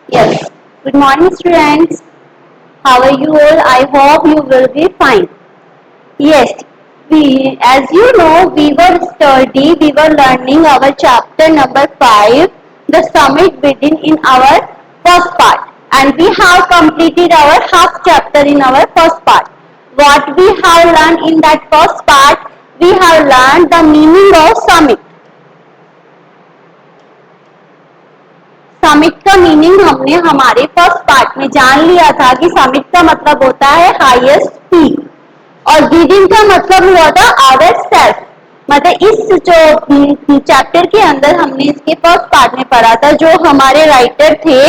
Yes. Good morning, students. How are you all? I hope you will be fine. Yes. As you know, we were learning our chapter number 5, the summit within in our first part. And we have completed our half chapter in our first part. What we have learned in that first part, we have learned the meaning of summit. Summit का meaning हमने हमारे first part में जान लिया था कि summit का मतलब होता है हाईएस्ट पीक और रीडिंग का मतलब हुआ था आवर सेल्फ। मतलब इस जो चैप्टर के अंदर हमने इसके फर्स्ट पार्ट में पढ़ा था, जो हमारे राइटर थे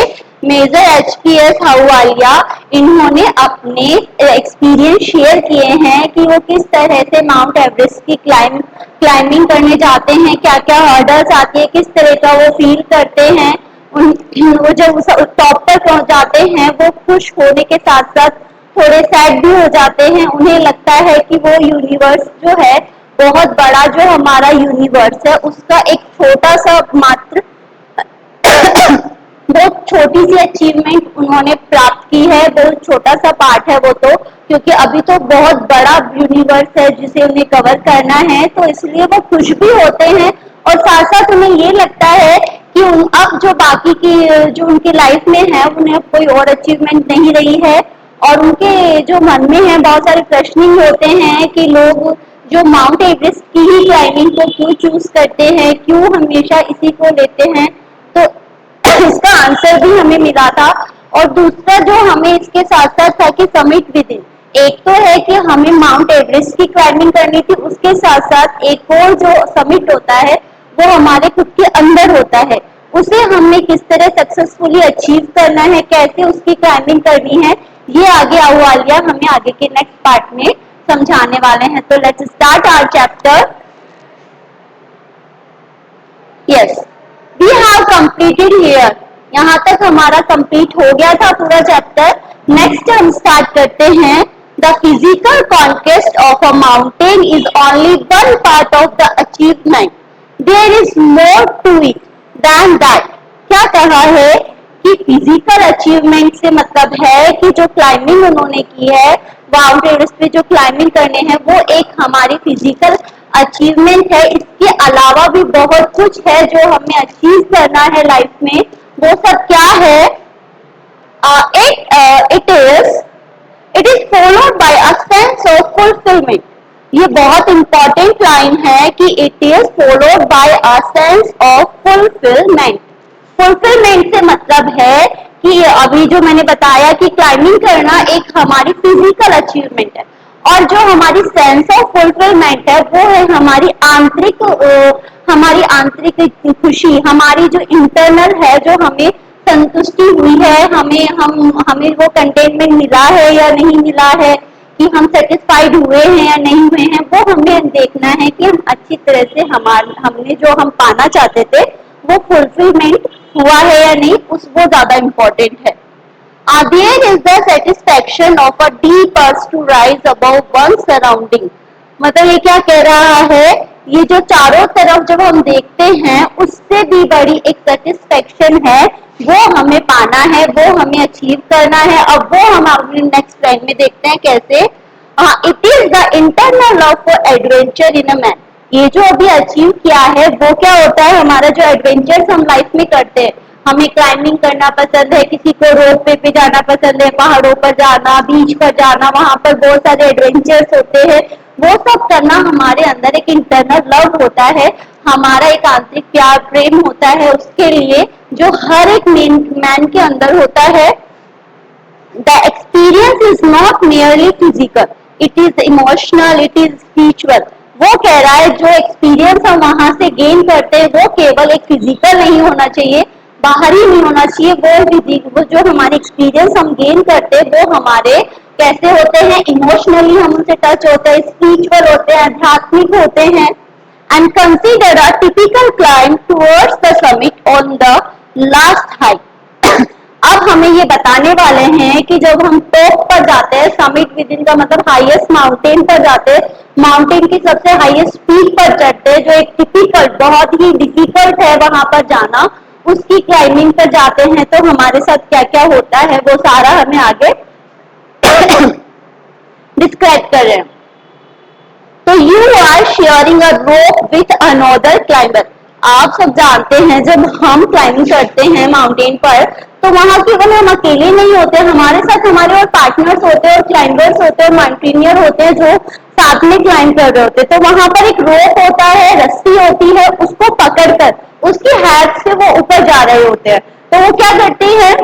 मेजर HPS हाउवालिया, इन्होंने अपने एक्सपीरियंस शेयर किए हैं कि वो किस तरह से माउंट एवरेस्ट की क्लाइंबिंग करने जाते हैं, क्या क्या हर्डल्स आती है, किस तरह का वो फील करते हैं। वो जब टॉप तक पहुंच जाते हैं वो खुश होने के साथ साथ थोड़े सैड भी हो जाते हैं। उन्हें लगता है कि वो यूनिवर्स जो है, बहुत बड़ा जो हमारा यूनिवर्स है, उसका एक छोटा सा मात्र बहुत छोटी सी अचीवमेंट उन्होंने प्राप्त की है। बहुत छोटा सा पार्ट है वो, तो क्योंकि अभी तो बहुत बड़ा यूनिवर्स है जिसे उन्हें कवर करना है, तो इसलिए वो खुश भी होते हैं और साथ साथ उन्हें ये लगता है कि अब जो बाकी की जो उनकी लाइफ में है, उन्हें अब कोई और अचीवमेंट नहीं रही है। और उनके जो मन में है बहुत सारे प्रश्न होते हैं कि लोग जो माउंट एवरेस्ट की ही क्लाइंबिंग को क्यों चूज करते हैं, क्यों हमेशा इसी को लेते हैं। तो इसका आंसर भी हमें मिला था। और दूसरा जो हमें इसके साथ साथ था कि समिट विद इन, एक तो है कि हमें माउंट एवरेस्ट की क्लाइंबिंग करनी थी, उसके साथ साथ एक और जो समिट होता है वो हमारे खुद के अंदर होता है। उसे हमने किस तरह सक्सेसफुली अचीव करना है, कैसे उसकी क्लाइंबिंग करनी है, ये आगे अहवालिया हमें आगे के नेक्स्ट पार्ट में समझाने वाले हैं। तो let's start our chapter. Yes, we have completed here. यहाँ तक हमारा कंप्लीट हो गया था पूरा चैप्टर। नेक्स्ट हम स्टार्ट करते हैं। The physical conquest of a mountain is only one part of the achievement, there is more to it than that. क्या कहा है कि फिजिकल अचीवमेंट से मतलब है कि जो क्लाइंबिंग उन्होंने की है, माउंट एवरेस्ट पे जो क्लाइंबिंग करने हैं, वो एक हमारी फिजिकल अचीवमेंट है। इसके अलावा भी बहुत कुछ है जो हमें अचीव करना है लाइफ में। वो सब क्या है? It is followed by a sense of fulfilment. ये बहुत इंपॉर्टेंट लाइन है कि it is followed by a sense of fulfilment. Fulfilment से मतलब है कि अभी जो मैंने बताया कि क्लाइंबिंग करना एक हमारी फिजिकल अचीवमेंट है, और जो हमारी सेंस ऑफ फुलफिलमेंट है वो है हमारी आंतरिक खुशी, हमारी जो इंटरनल है, जो हमें संतुष्टि हुई है, हमें वो कंटेनमेंट मिला है या नहीं मिला है, कि हम सेटिस्फाइड हुए हैं या नहीं हुए हैं, वो हमें देखना है कि हम अच्छी तरह से हमने जो हम पाना चाहते थे वो फुलफिलमेंट हुआ है या नहीं, वो ज्यादा इम्पोर्टेंट है। There is the satisfaction of a deep urge to rise above one's surrounding। मतलब ये क्या कह रहा है? ये जो चारों तरफ जब हम देखते हैं, उससे भी बड़ी एक सेटिस्फेक्शन है, वो हमें पाना है, वो हमें अचीव करना है। अब वो हम अपने नेक्स्ट लाइन में देखते हैं कैसे। It is the internal love for adventure in a man. ये जो अभी अचीव किया है वो क्या होता है? हमारा जो एडवेंचर्स हम लाइफ में करते हैं, हमें क्लाइंबिंग करना पसंद है, किसी को रोप वे पे जाना पसंद है, पहाड़ों पर जाना, बीच पर जाना, वहां पर बहुत सारे एडवेंचर्स होते हैं, वो सब करना हमारे अंदर एक इंटरनल लव होता है, हमारा एक आंतरिक प्यार प्रेम होता है उसके लिए, जो हर एक मैन के अंदर होता है। The experience is not merely physical, it is emotional, it is spiritual। वो कह रहा है जो एक्सपीरियंस हम वहां से गेन करते हैं वो केवल एक फिजिकल नहीं होना चाहिए, बाहरी नहीं होना चाहिए। वो जो हमारे एक्सपीरियंस हम गेन करते हैं वो हमारे कैसे होते हैं? इमोशनली हम उनसे टच होते हैं, स्पिरिचुअल होते हैं, आध्यात्मिक होते हैं। And consider a typical climb towards the summit on the last hike। अब हमें ये बताने वाले हैं कि जब हम टॉप पर जाते हैं, समिट विद इन का मतलब हाईएस्ट माउंटेन पर जाते हैं, माउंटेन की सबसे हाईएस्ट पीक पर चढ़ते हैं, जो एक टिपिकल बहुत ही डिफिकल्ट है वहां पर जाना, उसकी क्लाइंबिंग पर जाते हैं तो हमारे साथ क्या क्या होता है वो सारा हमें आगे डिस्क्राइब कर रहे हैं। तो you are sharing a rope with another climber. आप सब जानते हैं जब हम क्लाइंबिंग करते हैं माउंटेन पर तो वहां केवल हम अकेले नहीं होते, हमारे साथ हमारे और पार्टनर्स होते हैं और क्लाइंबर्स होते हैं, माउंटेनियर होते हैं जो साथ में क्लाइंब कर रहे होते हैं। तो वहां पर एक रोप होता है, रस्सी होती है, उसको पकड़कर उसकी हेल्प से वो ऊपर जा रहे होते हैं। तो वो क्या करते हैं,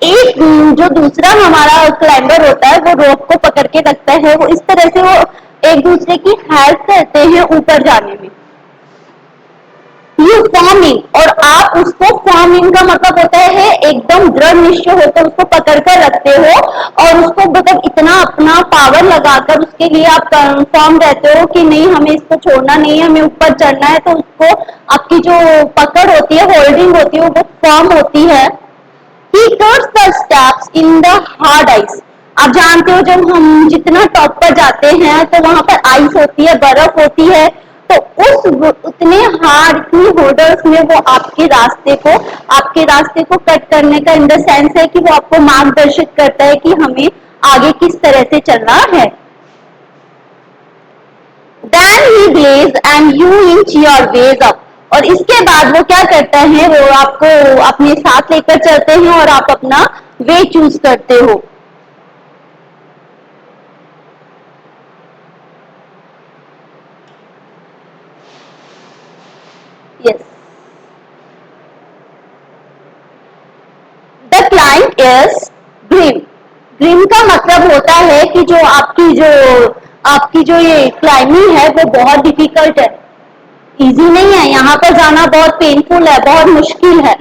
एक जो दूसरा हमारा क्लाइंबर होता है वो रोप को पकड़ के रखता है, वो इस तरह से वो एक दूसरे की हेल्प करते हैं ऊपर जाने में। यू फॉर्म इन, और आप उसको फॉर्म इन का मतलब होता है एकदम दृढ़ निश्चय होकर उसको पकड़ कर रखते हो और उसको मतलब इतना अपना पावर लगाकर उसके लिए आप कंफर्म रहते हो कि नहीं हमें इसको छोड़ना नहीं है, हमें ऊपर चढ़ना है। तो उसको आपकी जो पकड़ होती है, होल्डिंग होती है, वो फॉर्म होती है। He cuts the steps in the hard ice। आप जानते हो जब हम जितना टॉप पर जाते हैं तो वहां पर आइस होती है, बर्फ होती है, तो उस उतने हार्ड इतनी होल्डर्स में वो आपके रास्ते को कट करने का इन द सेंस है कि वो आपको मार्गदर्शित करता है कि हमें आगे किस तरह से चलना है। Then he blaze and you inch your ways up। और इसके बाद वो क्या करता है, वो आपको अपने साथ लेकर चलते हैं और आप अपना वे चूज करते हो। Yes, the climb is grim. Grim का मतलब होता है कि जो आपकी जो ये क्लाइंबिंग है वो बहुत डिफिकल्ट है, इजी नहीं है, यहाँ पर जाना बहुत पेनफुल है, बहुत मुश्किल है।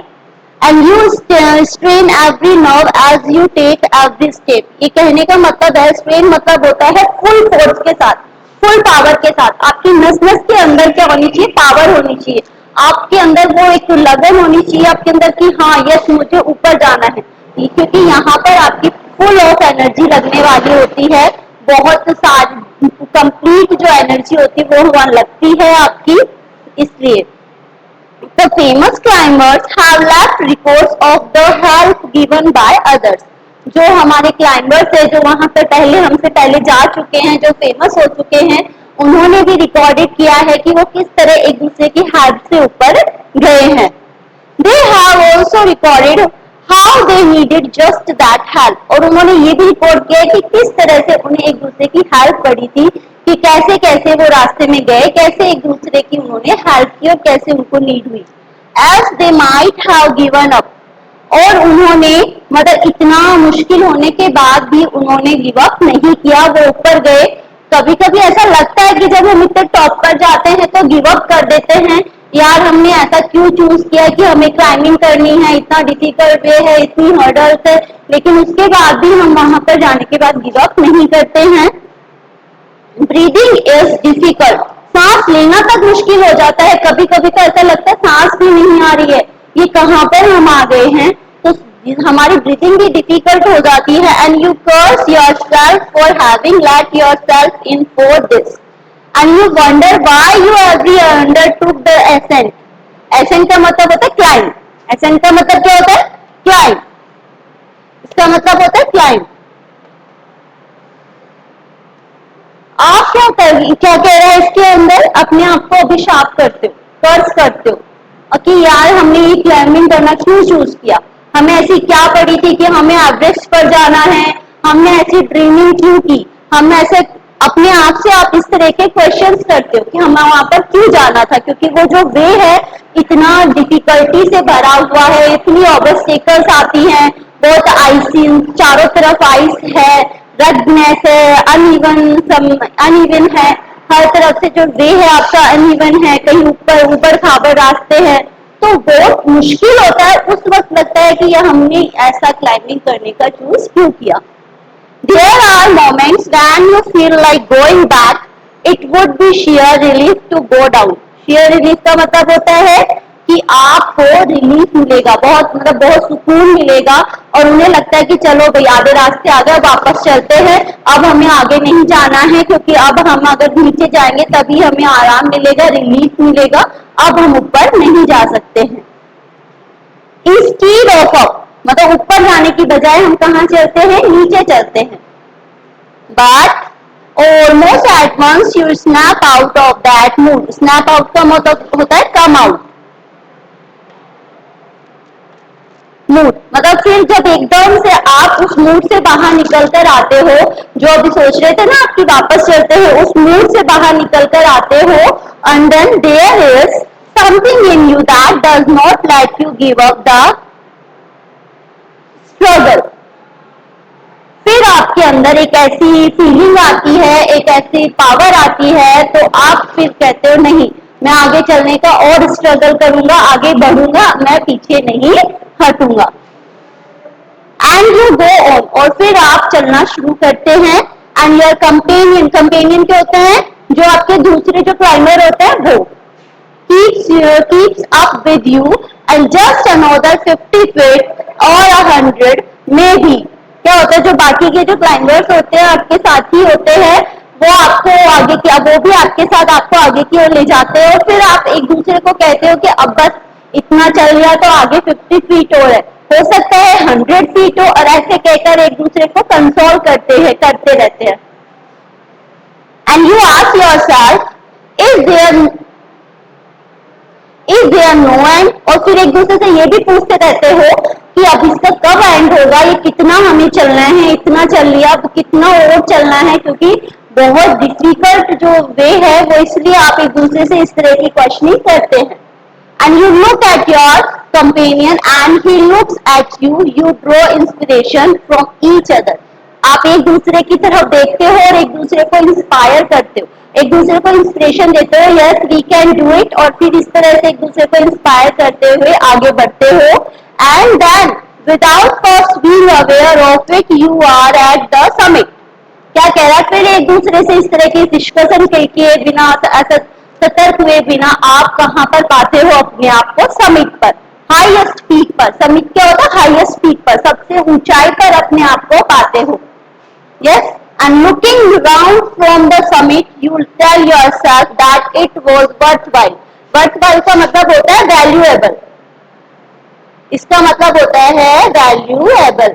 And you strain every nerve as you take every step. ये कहने का मतलब है, स्ट्रेन मतलब होता है फुल फोर्स के साथ, फुल पावर के साथ। आपकी नस नस के अंदर क्या होनी चाहिए, पावर होनी चाहिए, आपके अंदर वो एक लगन होनी चाहिए आपके अंदर कि हाँ यस मुझे ऊपर जाना है, क्योंकि यहाँ पर आपकी फुल ऑफ एनर्जी लगने वाली होती है। बहुत सारी कंप्लीट जो एनर्जी होती है वो वहां लगती है आपकी। इसलिए the famous climbers have left records of the help given by others। जो हमारे क्लाइंबर्स है जो वहां पर हमसे पहले जा चुके हैं, जो फेमस हो चुके हैं, उन्होंने भी रिकॉर्डेड किया है कि वो किस तरह एक दूसरे की हेल्प से ऊपर गए हैं। They have also recorded how they needed just that help। और उन्होंने ये भी रिकॉर्ड किया कि किस तरह से उन्हें एक दूसरे की हेल्प पड़ी थी, कि कैसे कैसे वो रास्ते में गए, कैसे एक दूसरे की उन्होंने हेल्प की और कैसे उनको नीड हुई। As they might have given up। और उन्होंने मतलब इतना मुश्किल होने के बाद भी उन्होंने गिव अप नहीं किया, वो ऊपर गए। कभी कभी ऐसा लगता है कि जब हम इतने टॉप पर जाते हैं तो गिव अप कर देते हैं, यार हमने ऐसा क्यों चूज किया कि हमें क्लाइंबिंग करनी है, इतना डिफिकल्ट वे है, इतनी हर्डल्स है, लेकिन उसके बाद भी हम वहां पर जाने के बाद गिव अप नहीं करते हैं। Breathing is difficult. सांस लेना तक मुश्किल हो जाता है, कभी कभी तो ऐसा लगता है सांस भी नहीं आ रही है, ये कहाँ पर हम आ गए हैं। तो हमारी ब्रीथिंग भी डिफिकल्ट हो जाती है। And you curse yourself for having let yourself in for this and you wonder why you every undertook the ascent. Ascent का मतलब होता है क्लाइंब। एसेंट का मतलब क्या होता है, क्लाइंब। इसका मतलब होता है क्लाइंब। आप क्या कह रहे हैं इसके अंदर, अपने आप को अभिशाप करते हो, कर्ज करते हो कि यार हमने ये क्लाइंबिंग करना क्यों चूज किया, हमें ऐसी क्या पड़ी थी कि हमें एवरेस्ट पर जाना है, हमने ऐसी ड्रीमिंग क्यों की, हम ऐसे अपने आप से आप इस तरह के क्वेश्चंस करते हो कि हमें वहां पर क्यों जाना था, क्योंकि वो जो वे है इतना डिफिकल्टी से भरा हुआ है, इतनी ऑब्स्टेकल्स आती हैं, बहुत आइसी, चारों तरफ आइस है, रगनेस है, अनइवन है, हर तरफ से जो वे है आपका अनइवन है, कहीं ऊपर ऊपर खाबर रास्ते हैं, तो बहुत मुश्किल होता है। उस वक्त लगता है कि यह हमने ऐसा क्लाइंबिंग करने का चूज क्यों किया। There are moments when you feel like going back, it would be sheer relief to go down। sheer relief का मतलब होता है कि आपको रिलीफ मिलेगा, बहुत मतलब बहुत सुकून मिलेगा, और उन्हें लगता है कि चलो भाई आधे रास्ते आ गए, वापस चलते हैं, अब हमें आगे नहीं जाना है, क्योंकि अब हम अगर नीचे जाएंगे तभी हमें आराम मिलेगा, रिलीफ मिलेगा, अब हम ऊपर नहीं जा सकते हैं। इंस्टीड ऑफ अप मतलब ऊपर जाने की बजाय हम कहाँ चलते हैं, नीचे चलते हैं. But almost at once you snap out of that mood. Snap out का मतलब होता है come out. मूड मतलब फिर जब एकदम से आप उस मूड से बाहर निकल कर आते हो, जो अभी सोच रहे थे ना आपकी वापस चलते हो, उस मूड से बाहर निकल कर आते हो, and then there is something in you that does not let you give up the struggle. फिर आपके अंदर एक ऐसी फीलिंग आती है, एक ऐसी पावर आती है, तो आप फिर कहते हो नहीं, मैं आगे चलने का और स्ट्रगल करूंगा, आगे बढ़ूंगा, मैं पीछे नहीं हटूंगा. एंड यू गो ऑन और फिर आप चलना शुरू करते हैं. एंड योर कंपेनियन, कंपेनियन क्या होते हैं, जो आपके दूसरे जो क्लाइंबर होते हैं वो keeps up with you and just another 50 feet or 100 maybe. क्या होता है, जो बाकी के जो क्लाइंबर्स होते हैं आपके साथी होते हैं, वो आपको आगे की, वो भी आपके साथ आपको आगे की ओर ले जाते हैं, और फिर आप एक दूसरे को कहते हो कि अब बस इतना चल रहा तो आगे 50 फीट और है, हो सकता है 100 फीट हो, और ऐसे कहकर एक दूसरे को कंसोल करते रहते हैं. And you ask yourself is there no end, और फिर एक दूसरे से ये भी पूछते रहते हो कि अब इसका कब एंड होगा, ये कितना हमें चलना है, इतना चल लिया, अब कितना और चलना है, क्योंकि बहुत डिफिकल्ट जो वे है वो, इसलिए आप एक दूसरे से इस तरह की क्वेश्चनिंग करते हैं. And you look at your companion and he looks at you. You draw inspiration from each other. आप एक दूसरे की तरफ देखते हो और एक दूसरे को इंस्पायर करते हो, एक दूसरे को इंस्पिरेशन देते हो, yes we can do it, और फिर इस तरह से एक दूसरे को इंस्पायर करते हुए आगे बढ़ते हो. And then without first being aware of it you are at the summit. क्या कह रहा है, फिर एक दूसरे से इस तरह की डिस्कशन किए बिना, ऐसा सतर्क हुए बिना आप कहां पर पाते हो अपने आप को, समिट पर, हाईएस्ट पीक पर. समिट क्या होता है, हाईएस्ट पीक पर, सबसे ऊंचाई पर अपने आप को पाते हो. Yes, and looking around from the summit you tell yourself that it was worthwhile. Worthwhile का मतलब होता है वैल्यूएबल, इसका मतलब होता है वैल्यूएबल.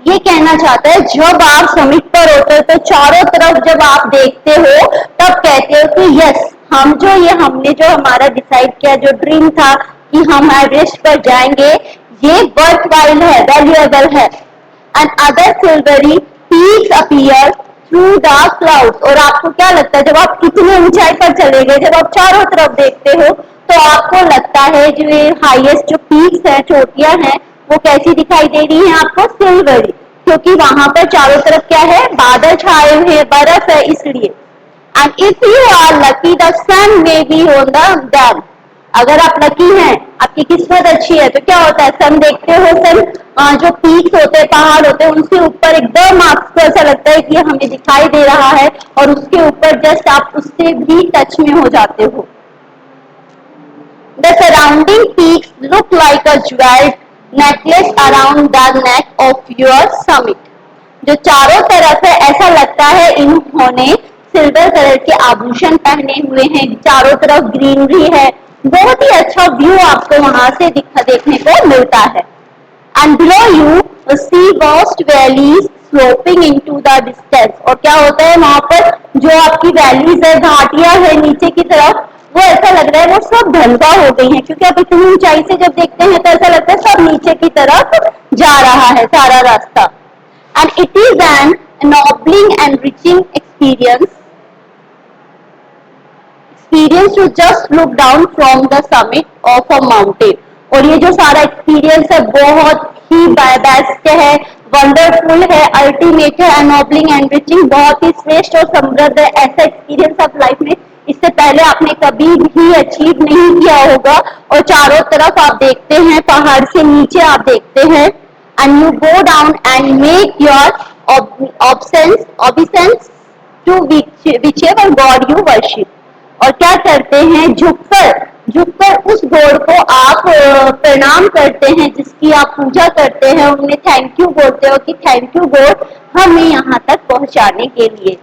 ये कहना चाहता है जब आप समिट पर होते हो तो चारों तरफ जब आप देखते हो तब कहते हो कि यस, हम जो ये हमने जो हमारा डिसाइड किया, जो ड्रीम था कि हम एवरेस्ट पर जाएंगे, ये वर्थवाइल है, वैल्यूएबल है. And other silvery peaks appear through the clouds. और आपको क्या लगता है, जब आप कितनी ऊंचाई पर चले गए, जब आप चारों तरफ देखते हो तो आपको लगता है जो ये हाईएस्ट जो पीक्स है, चोटियां हैं, वो कैसी दिखाई दे रही है आपको, सिल्वरी, क्योंकि वहां पर चारों तरफ क्या है, बादल छाए हुए हैं, बर्फ है, इसलिए. And if you are lucky the sun may be on the dam. अगर आप लकी हैं, आपकी किस्मत अच्छी है, तो क्या होता है, सन देखते हो, सन जो पीक्स होते हैं, पहाड़ होते हैं, उनसे ऊपर एकदम आपको ऐसा लगता है कि हमें दिखाई दे रहा है, और उसके ऊपर जस्ट आप उससे भी टच में हो जाते हो. The surrounding peaks look like a jeweled necklace around the neck of your summit. जो चारों तरफ है, ऐसा लगता है इन्होंने सिल्वर कलर के आभूषण पहने हुए हैं, चारों तरफ ग्रीनरी है, बहुत ही अच्छा व्यू आपको वहां से देखने को मिलता है. And below you see vast valleys sloping into the distance. और क्या होता है वहां पर, जो आपकी वैलीज है, घाटियां है नीचे की तरफ, वो ऐसा लग रहा है वो सब ढलका हो गई है, क्योंकि आप इतनी ऊंचाई से जब देखते हैं तो ऐसा लगता है सब नीचे की तरफ जा रहा है सारा रास्ता. And it is an ennobling and enriching experience to just look down from the summit of a mountain. और ये जो सारा एक्सपीरियंस है बहुत ही बेस्ट है, वंडरफुल है, अल्टीमेट है, एनोबलिंग एनरिचिंग, बहुत ही श्रेष्ठ और समृद्ध है. ऐसा एक्सपीरियंस आप लाइफ में इससे पहले आपने कभी भी अचीव नहीं किया होगा. और चारों तरफ आप देखते हैं, पहाड़ से नीचे आप देखते हैं, and you go down and make your obeisance to whichever god you worship. और क्या करते हैं, झुककर उस गॉड को आप प्रणाम करते हैं, जिसकी आप पूजा करते हैं, उन्हें थैंक यू बोलते हो कि थैंक यू गॉड हमें यहाँ तक पहुंचाने के लिए.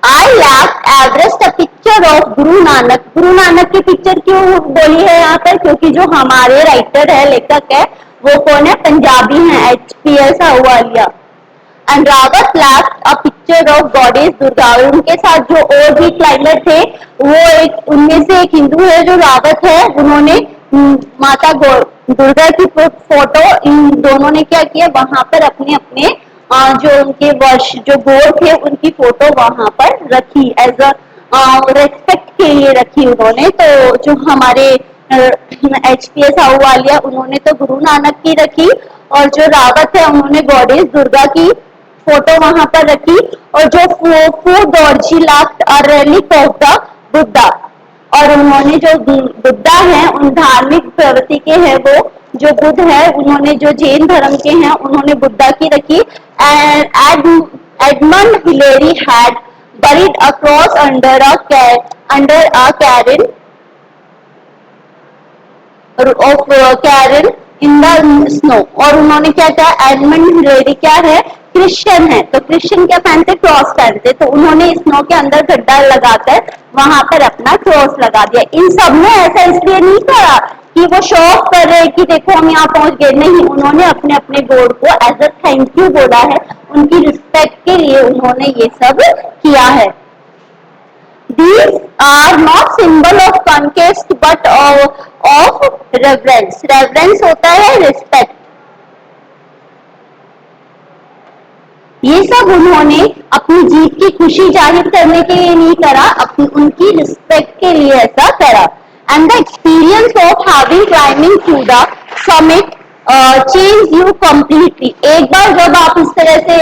आई left Everest a picture of Guru Nanak. Guru Nanak की पिक्चर क्यों बोली है यहाँ पर, क्योंकि जो हमारे राइटर है, लेखक है, वो कौन है, पंजाबी है, HPS Ahluwalia. And Rawat left a picture of goddess Durga. और उनके साथ जो और भी क्लाइंबर थे, वो एक उनमें से एक हिंदू है जो रावत है, उन्होंने माता दुर्गा की फोटो इन दोनों ने क्या किया, वहां पर अपने अपने जो उनके वर्ष जो गोर थे उनकी फोटो वहां पर रखी, एज अ रेस्पेक्ट के लिए रखी उन्होंने। तो जो हमारे एचपीएस अहलूवालिया, उन्होंने तो गुरु नानक की रखी, और जो रावत है उन्होंने गॉडेस दुर्गा की फोटो वहां पर रखी। और जो फूड डॉर्जी लाफ्ट और रेलिक ऑफ द बुद्धा, और उन्होंने जो बुद्धा है, उन धार्मिक प्रवृत्ति के हैं वो जो बुद्ध है, उन्होंने जो जैन धर्म के हैं उन्होंने बुद्धा की रखी। And Edmund Hillary had buried a cross under a cairn of cairn in the snow. और उन्होंने क्या किया, एडमंड हिलेरी क्या है, क्रिश्चियन है, तो क्रिश्चियन क्या पहनते, क्रॉस पहनते, तो उन्होंने स्नो के अंदर गड्ढा लगाकर वहां पर अपना क्रॉस लगा दिया। इन सब ने ऐसा इसलिए नहीं करा कि वो शो ऑफ कर रहे कि देखो हम यहाँ पहुंच गए, नहीं, उन्होंने अपने अपने गॉड को एज अ थैंक यू बोला है, उनकी रिस्पेक्ट के लिए उन्होंने ये सब किया है। These are not symbol of conquest but of reverence। reverence होता है respect। ये सब उन्होंने अपनी जीत की खुशी जाहिर करने के लिए नहीं करा, अपनी उनकी रिस्पेक्ट के लिए ऐसा करा। And the experience of having climbing to the summit change you completely. एक बार जब आप इस तरह से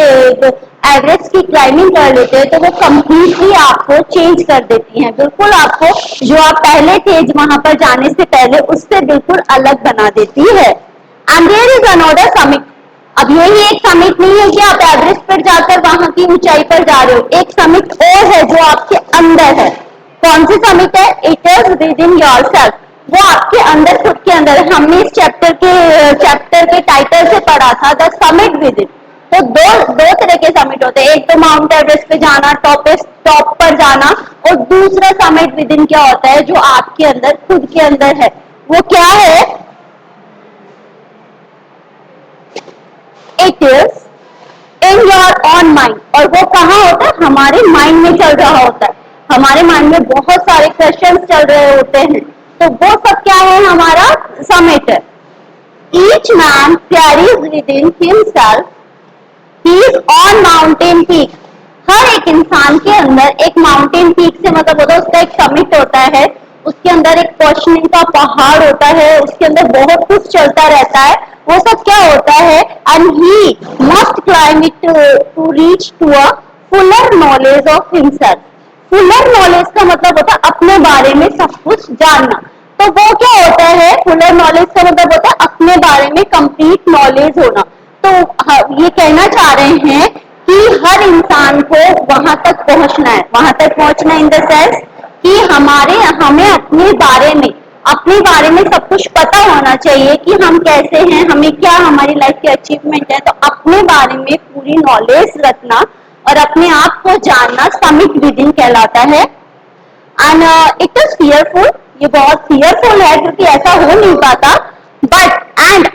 एवरेस्ट की क्लाइंबिंग कर लेते हैं तो वो कंप्लीटली आपको चेंज कर देती है, बिल्कुल आपको जो आप पहले थे वहां पर जाने से पहले उससे बिल्कुल अलग बना देती है। And there is another summit. अब यही एक समिट नहीं है कि आप एवरेस्ट पर जाकर वहां की ऊंचाई पर जा रहे हो, एक समिट और है जो आपके अंदर है। कौन सी समिट है, it is with in yourself, वो आपके अंदर, खुद के अंदर। हमने इस चैप्टर के टाइटल से पढ़ा था द समिट विद इन। तो दो तरह के समिट होते हैं, एक तो माउंट एवरेस्ट पे जाना, टॉप पर जाना, और दूसरा समिट विद इन क्या होता है, जो आपके अंदर, खुद के अंदर है, वो क्या है, it is in your on mind. और वो कहाँ होता है, हमारे माइंड में चल रहा होता है, हमारे माइंड में बहुत सारे क्वेश्चंस चल रहे होते हैं, तो वो सब क्या है, हमारा समिट है। Each man carries within himself he is on mountain peak. हर एक इंसान के अंदर एक माउंटेन पीक से मतलब होता है, उसका एक समिट होता है, उसके अंदर एक क्वेश्चनिंग का पहाड़ होता है, उसके अंदर बहुत कुछ चलता रहता है, वो सब क्या होता है, and he must climb it to reach to a fuller knowledge of himself. Fuller knowledge का मतलब होता है अपने बारे में सब कुछ जानना। तो वो क्या होता है, फुलर नॉलेज का मतलब होता है अपने बारे में कंप्लीट नॉलेज होना। तो ये कहना चाह रहे हैं कि हर इंसान को वहां तक पहुंचना है, वहां तक पहुंचना इन द सेंस कि हमें अपने बारे में सब कुछ पता होना चाहिए कि हम कैसे हैं, हमें क्या हमारी लाइफ की अचीवमेंट है। तो अपने बारे में पूरी नॉलेज रखना और अपने आप को जानना समिट विद इन कहलाता है। एंड इट इज फियरफुल, ये बहुत फियरफुल है क्योंकि ऐसा हो नहीं पाता, बट एंड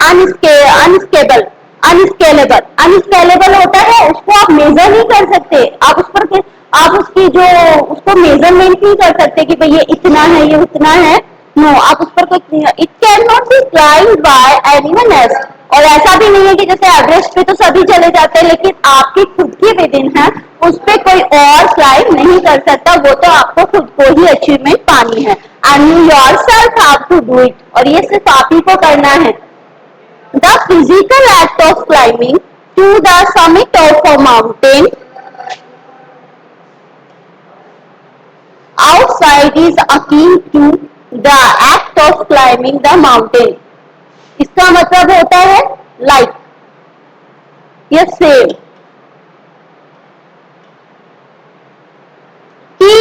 अनस्केलेबल होता है, उसको आप मेजर नहीं कर सकते, आप उसकी जो उसको मेजरमेंट नहीं कर सकते कि भाई ये इतना है, ये उतना है, नो, आप उस पर कोई, it can not be climbed bye anyone else. और ऐसा भी नहीं है कि जैसे एवरेस्ट पे तो सभी चले जाते हैं, लेकिन आपकी खुद की विद इन है, उस पर कोई और क्लाइम नहीं कर सकता, वो तो आपको खुद को ही अचीवमेंट पानी है। And you yourself have to do it, और ये सिर्फ आप ही को करना है। The physical act of climbing to the summit of a mountain outside is akin to the act of climbing the mountain। इसका मतलब होता है लाइक, ये सेम कि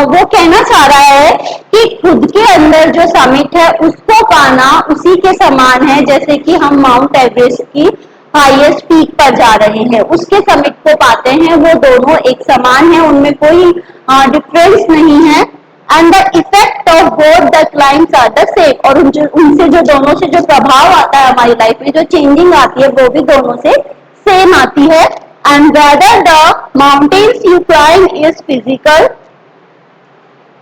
वो कहना चाह रहा है कि खुद के अंदर जो समिट है उसको पाना उसी के समान है जैसे कि हम माउंट एवरेस्ट की हाईएस्ट पीक पर जा रहे हैं, उसके समिट को पाते हैं, वो दोनों एक समान है, उनमें कोई डिफरेंस नहीं है। And the effect of both the clients are the same, और उनसे जो दोनों से जो प्रभाव आता है हमारी लाइफ में, जो चेंजिंग आती है, वो भी दोनों से सेम आती है। And whether the mountains you climb is physical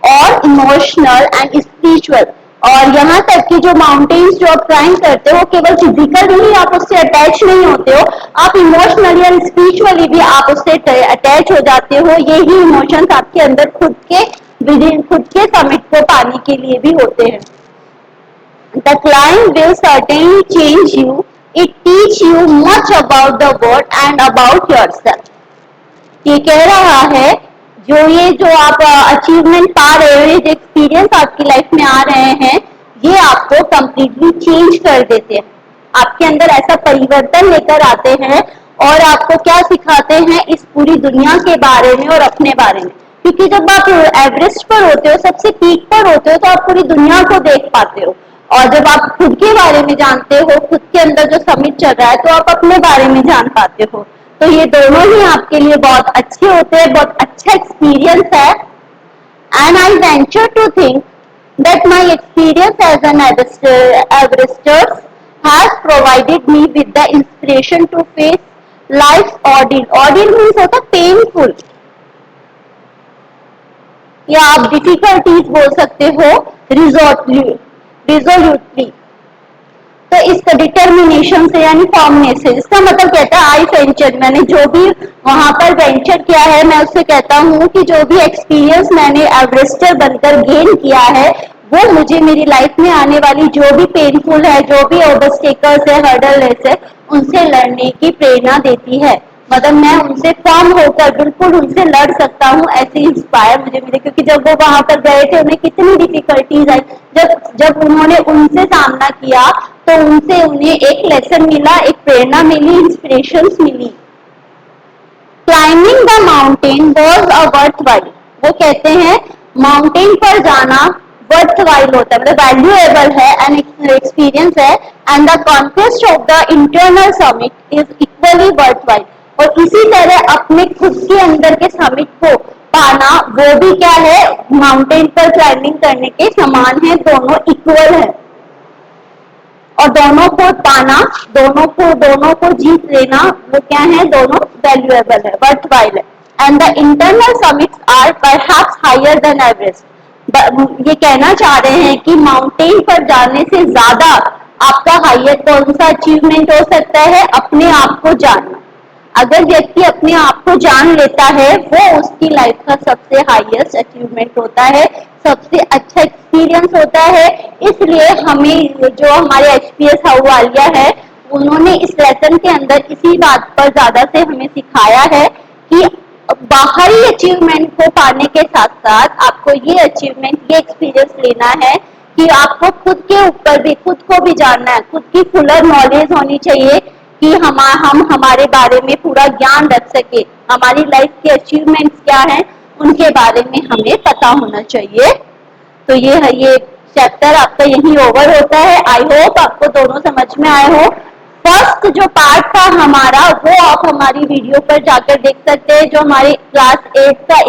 और इमोशनल एंड स्पिरिचुअल, और यहाँ तक कि जो माउंटेन्स जो आप क्लाइंब करते हो, केवल फिजिकल नहीं आप उससे अटैच नहीं होते हो, आप इमोशनली एंड स्पिरिचुअली भी आप उससे अटैच हो जाते हो। यही इमोशंस आपके अंदर खुद के समिट को पाने के लिए भी होते हैं। The climb will certainly change you. It teach you much about the world and about yourself. ये कह रहा है जो आप अचीवमेंट पा रहे हो, ये जो एक्सपीरियंस आपकी लाइफ में आ रहे हैं, ये आपको कंप्लीटली चेंज कर देते हैं, आपके अंदर ऐसा परिवर्तन लेकर आते हैं, और आपको क्या सिखाते हैं इस पूरी दुनिया के बारे में और अपने बारे में। क्योंकि जब आप एवरेस्ट पर होते हो, सबसे पीक पर होते हो, तो आप पूरी दुनिया को देख पाते हो, और जब आप खुद के बारे में जानते हो, खुद के अंदर जो समिट चल रहा है, तो आप अपने बारे में जान पाते हो। तो ये दोनों ही आपके लिए बहुत अच्छे होते हैं, बहुत अच्छा एक्सपीरियंस है। And I venture to think that my experience as an Everester has provided me with the inspiration to face life ordeal. Ordeal means होता पेनफुल, या आप डिफिकल्टीज बोल सकते हो, रिजोल्यूटली। तो इसका डिटर्मिनेशन से यानी फॉर्मनेस से, इसका मतलब कहता है आई वेंचर, मैंने जो भी वहां पर वेंचर किया है, मैं उससे कहता हूँ कि जो भी एक्सपीरियंस मैंने एवरेस्टर बनकर गेन किया है, वो मुझे मेरी लाइफ में आने वाली जो भी पेनफुल है, जो भी ऑब्स्टेकल्स है, हर्डल्स है, उनसे लड़ने की प्रेरणा देती है। मतलब मैं उनसे फॉर्म होकर बिल्कुल उनसे लड़ सकता हूँ, ऐसे इंस्पायर मुझे मिले। क्योंकि जब वो वहां पर गए थे, उन्हें कितनी डिफिकल्टीज आई, जब उन्होंने उनसे सामना किया, तो उनसे उन्हें एक लेसन मिला, एक प्रेरणा मिली, इंस्पिरेशन मिली। Climbing the mountain was a worthwhile, वो कहते हैं माउंटेन पर जाना वर्थ वाइल होता है, मतलब वैल्यूएबल है, एंड एक्सपीरियंस है। And the conquest of the internal summit is equally worth while, और इसी तरह अपने खुद के अंदर के समिट को पाना, वो भी क्या है, माउंटेन पर क्लाइंबिंग करने के समान है, दोनों इक्वल है, और दोनों को पाना, दोनों को जीत लेना, वो क्या है, दोनों वैल्यूएबल है, वर्थ वाइल है। And the internal summits are perhaps higher than Everest, ये कहना चाह रहे हैं कि माउंटेन पर जाने से ज्यादा आपका हाईएस्ट कौन सा अचीवमेंट हो सकता है, अपने आप को जानना। अगर व्यक्ति अपने आप को जान लेता है, वो उसकी लाइफ का सबसे हाईएस्ट अचीवमेंट होता है, सबसे अच्छा एक्सपीरियंस होता है। इसलिए हमें जो हमारे एचपीएस अहलुवालिया है, उन्होंने इस लेसन के अंदर इसी बात पर ज्यादा से हमें सिखाया है कि बाहरी अचीवमेंट को पाने के साथ साथ आपको ये अचीवमेंट, ये एक्सपीरियंस लेना है कि आपको खुद के ऊपर भी, खुद को भी जानना है, खुद की फुलर नॉलेज होनी चाहिए कि हम हमारे बारे में पूरा ज्ञान रख सके, हमारी लाइफ के अचीवमेंट्स क्या हैं, उनके बारे में हमें पता होना चाहिए। तो ये चैप्टर आपका यही ओवर होता है। आई होप आपको दोनों समझ में आए हो। फर्स्ट जो पार्ट था हमारा, वो आप हमारी वीडियो पर जाकर देख सकते हैं, जो हमारे क्लास 8 का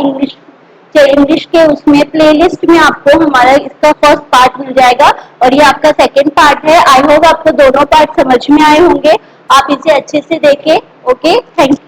इंग्लिश के उसमें प्लेलिस्ट में आपको हमारा इसका फर्स्ट पार्ट मिल जाएगा, और ये आपका सेकंड पार्ट है। आई होप आपको दोनों पार्ट समझ में आए होंगे, आप इसे अच्छे से देखें। Okay, thank you.